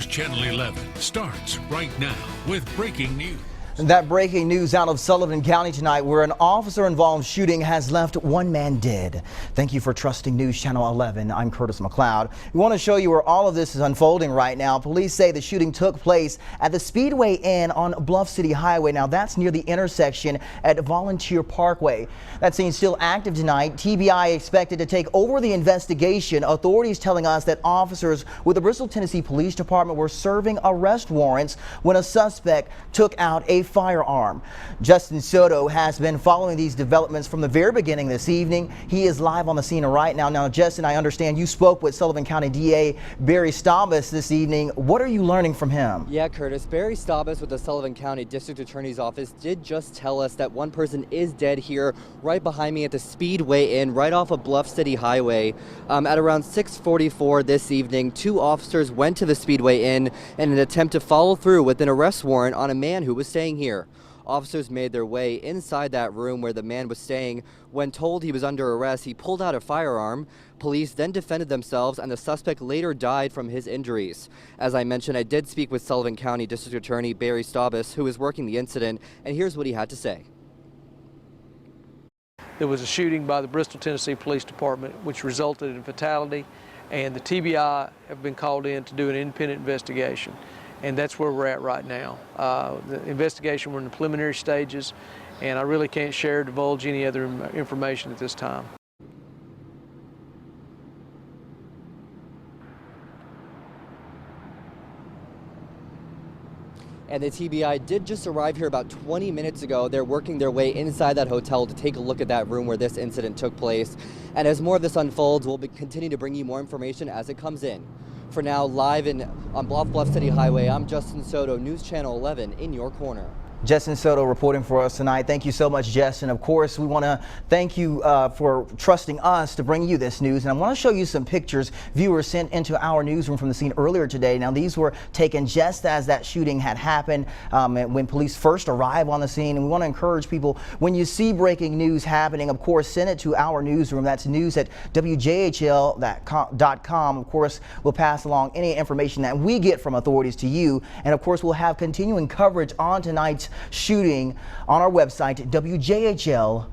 Channel 11 starts right now with breaking news. That breaking news out of Sullivan County tonight, where an officer-involved shooting has left one man dead. Thank you for trusting News Channel 11. I'm Curtis McLeod. We want to show you where all of this is unfolding right now. Police say the shooting took place at the Speedway Inn on Bluff City Highway. Now that's near the intersection at Volunteer Parkway. That scene's still active tonight. TBI expected to take over the investigation. Authorities telling us that officers with the Bristol, Tennessee Police Department were serving arrest warrants when a suspect took out a firearm. Justin Soto has been following these developments from the very beginning this evening. He is live on the scene right now. Now, Justin, I understand you spoke with Sullivan County DA Barry Staubus this evening. What are you learning from him? Yeah, Curtis, Barry Staubus with the Sullivan County District Attorney's Office did just tell us that one person is dead here right behind me at the Speedway Inn right off of Bluff City Highway. At around 6:44 this evening, two officers went to the Speedway Inn in an attempt to follow through with an arrest warrant on a man who was staying here. Officers made their way inside that room where the man was staying. When told he was under arrest, he pulled out a firearm. Police then defended themselves, and the suspect later died from his injuries. As I mentioned, I did speak with Sullivan County District Attorney Barry Staubus, who is working the incident, and here's what he had to say. There was a shooting by the Bristol, Tennessee Police Department, which resulted in fatality, and the TBI have been called in to do an independent investigation. And that's where we're at right now. The investigation, we're in the preliminary stages, and I really can't share or divulge any other information at this time. And the TBI did just arrive here about 20 minutes ago. They're working their way inside that hotel to take a look at that room where this incident took place. And as more of this unfolds, we'll continue to bring you more information as it comes in. For now, live on Bluff City Highway, I'm Justin Soto, News Channel 11 in your corner. Justin Soto reporting for us tonight. Thank you so much, Justin. Of course, we want to thank you for trusting us to bring you this news. And I want to show you some pictures viewers sent into our newsroom from the scene earlier today. Now, these were taken just as that shooting had happened when police first arrived on the scene. And we want to encourage people, when you see breaking news happening, of course, send it to our newsroom. That's news@wjhl.com. Of course, we'll pass along any information that we get from authorities to you. And of course, we'll have continuing coverage on tonight's shooting on our website at wjhl.com.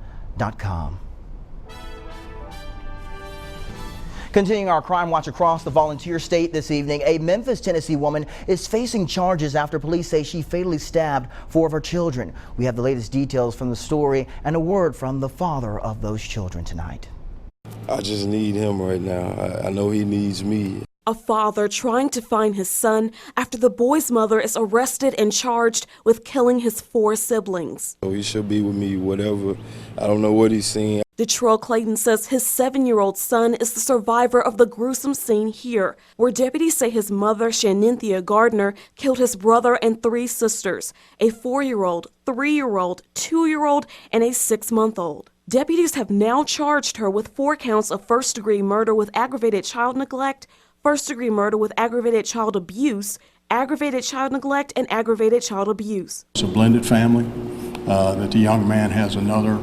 Continuing our crime watch across the Volunteer State this evening, a Memphis, Tennessee woman is facing charges after police say she fatally stabbed 4 of her children. We have the latest details from the story and a word from the father of those children tonight. I just need him right now. I know he needs me. A father trying to find his son after the boy's mother is arrested and charged with killing his 4 siblings. He should be with me, whatever. I don't know what he's seen. Detrell Clayton says his 7-year-old son is the survivor of the gruesome scene here, where deputies say his mother, Shanynthia Gardner, killed his brother and 3 sisters, a 4-year-old, 3-year-old, 2-year-old, and a 6-month-old. Deputies have now charged her with 4 counts of first-degree murder with aggravated child neglect, first-degree murder with aggravated child abuse, aggravated child neglect, and aggravated child abuse. It's a blended family that the young man has another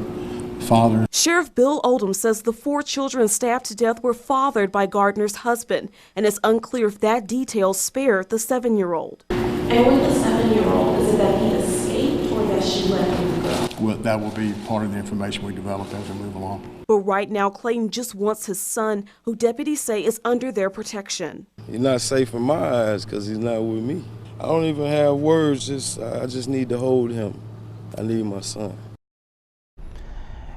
father. Sheriff Bill Oldham says the 4 children stabbed to death were fathered by Gardner's husband, and it's unclear if that detail spared the 7-year-old. And with the 7-year-old, is it that he escaped or that she let him go? Well, that will be part of the information we develop as we move along. But right now, Clayton just wants his son, who deputies say is under their protection. He's not safe in my eyes because he's not with me. I don't even have words. I just need to hold him. I need my son.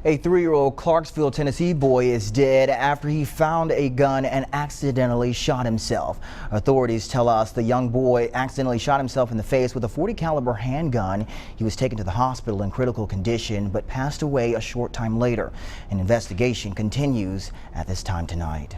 A 3-year-old Clarksville, Tennessee boy is dead after he found a gun and accidentally shot himself. Authorities tell us the young boy accidentally shot himself in the face with a .40 caliber handgun. He was taken to the hospital in critical condition but passed away a short time later. An investigation continues at this time tonight.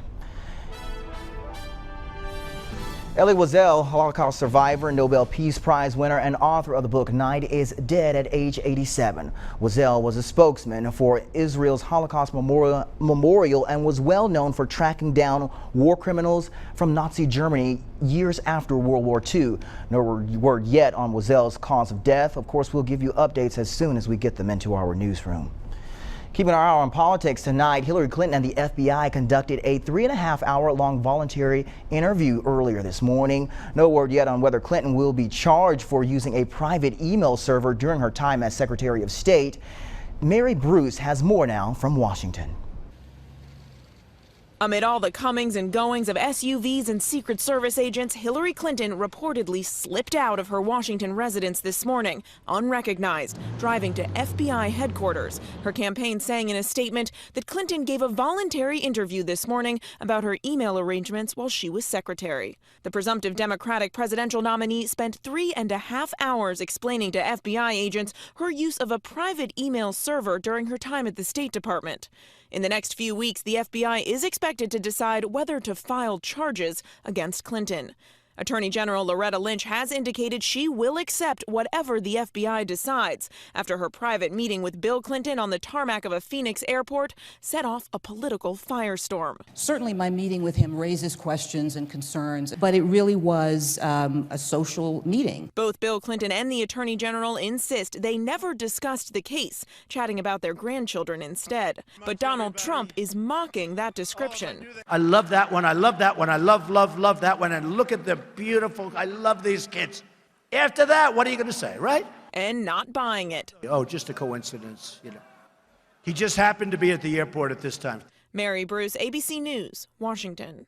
Elie Wiesel, Holocaust survivor, Nobel Peace Prize winner, and author of the book Night, is dead at age 87. Wiesel was a spokesman for Israel's Holocaust Memorial and was well known for tracking down war criminals from Nazi Germany years after World War II. No word yet on Wiesel's cause of death. Of course, we'll give you updates as soon as we get them into our newsroom. Keeping our eye on politics tonight, Hillary Clinton and the FBI conducted a 3.5-hour-long voluntary interview earlier this morning. No word yet on whether Clinton will be charged for using a private email server during her time as Secretary of State. Mary Bruce has more now from Washington. Amid all the comings and goings of SUVs and Secret Service agents, Hillary Clinton reportedly slipped out of her Washington residence this morning, unrecognized, driving to FBI headquarters. Her campaign saying in a statement that Clinton gave a voluntary interview this morning about her email arrangements while she was secretary. The presumptive Democratic presidential nominee spent 3.5 hours explaining to FBI agents her use of a private email server during her time at the State Department. In the next few weeks, the FBI is expected to decide whether to file charges against Clinton. Attorney General Loretta Lynch has indicated she will accept whatever the FBI decides after her private meeting with Bill Clinton on the tarmac of a Phoenix airport set off a political firestorm. Certainly my meeting with him raises questions and concerns, but it really was a social meeting. Both Bill Clinton and the Attorney General insist they never discussed the case, chatting about their grandchildren instead. But Donald Trump is mocking that description. I love that one. I love that one. I love that one. And look at the beautiful, I love these kids. After that, what are you going to say, right? And not buying it. Oh, just a coincidence, you know. He just happened to be at the airport at this time. Mary Bruce, ABC News, Washington.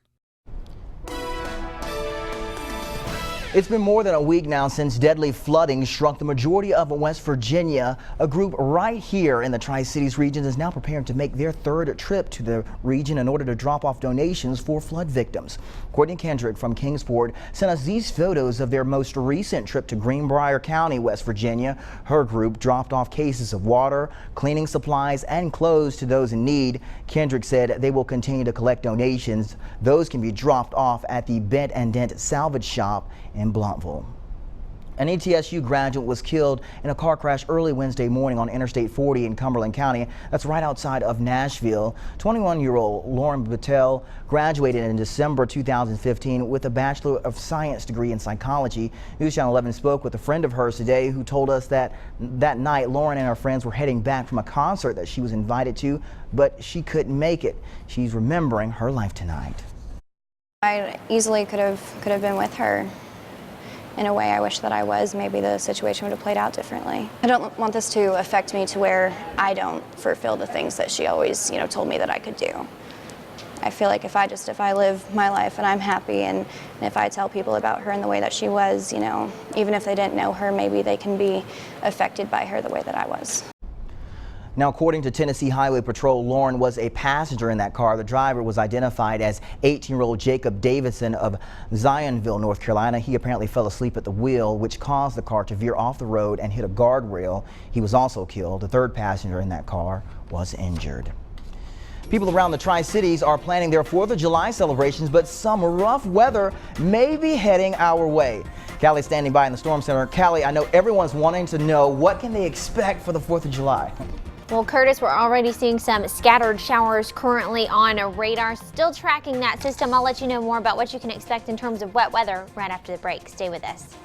It's been more than a week now since deadly flooding struck the majority of West Virginia. A group right here in the Tri-Cities region is now preparing to make their third trip to the region in order to drop off donations for flood victims. Courtney Kendrick from Kingsport sent us these photos of their most recent trip to Greenbrier County, West Virginia. Her group dropped off cases of water, cleaning supplies, and clothes to those in need. Kendrick said they will continue to collect donations. Those can be dropped off at the Bent and Dent Salvage Shop in Blountville. An ETSU graduate was killed in a car crash early Wednesday morning on Interstate 40 in Cumberland County. That's right outside of Nashville. 21-year-old Lauren Battelle graduated in December 2015 with a Bachelor of Science degree in psychology. News Channel 11 spoke with a friend of hers today who told us that that night Lauren and her friends were heading back from a concert that she was invited to, but she couldn't make it. She's remembering her life tonight. I easily could have been with her. In a way I wish that I was. Maybe the situation would have played out differently. I don't want this to affect me to where I don't fulfill the things that she always, told me that I could do. I feel like if I live my life and I'm happy, and if I tell people about her and the way that she was, even if they didn't know her, maybe they can be affected by her the way that I was. Now, according to Tennessee Highway Patrol, Lauren was a passenger in that car. The driver was identified as 18-year-old Jacob Davidson of Zionville, North Carolina. He apparently fell asleep at the wheel, which caused the car to veer off the road and hit a guardrail. He was also killed. The third passenger in that car was injured. People around the Tri-Cities are planning their 4th of July celebrations, but some rough weather may be heading our way. Callie standing by in the Storm Center. Callie, I know everyone's wanting to know, what can they expect for the 4th of July? Well, Curtis, we're already seeing some scattered showers currently on a radar. Still tracking that system. I'll let you know more about what you can expect in terms of wet weather right after the break. Stay with us.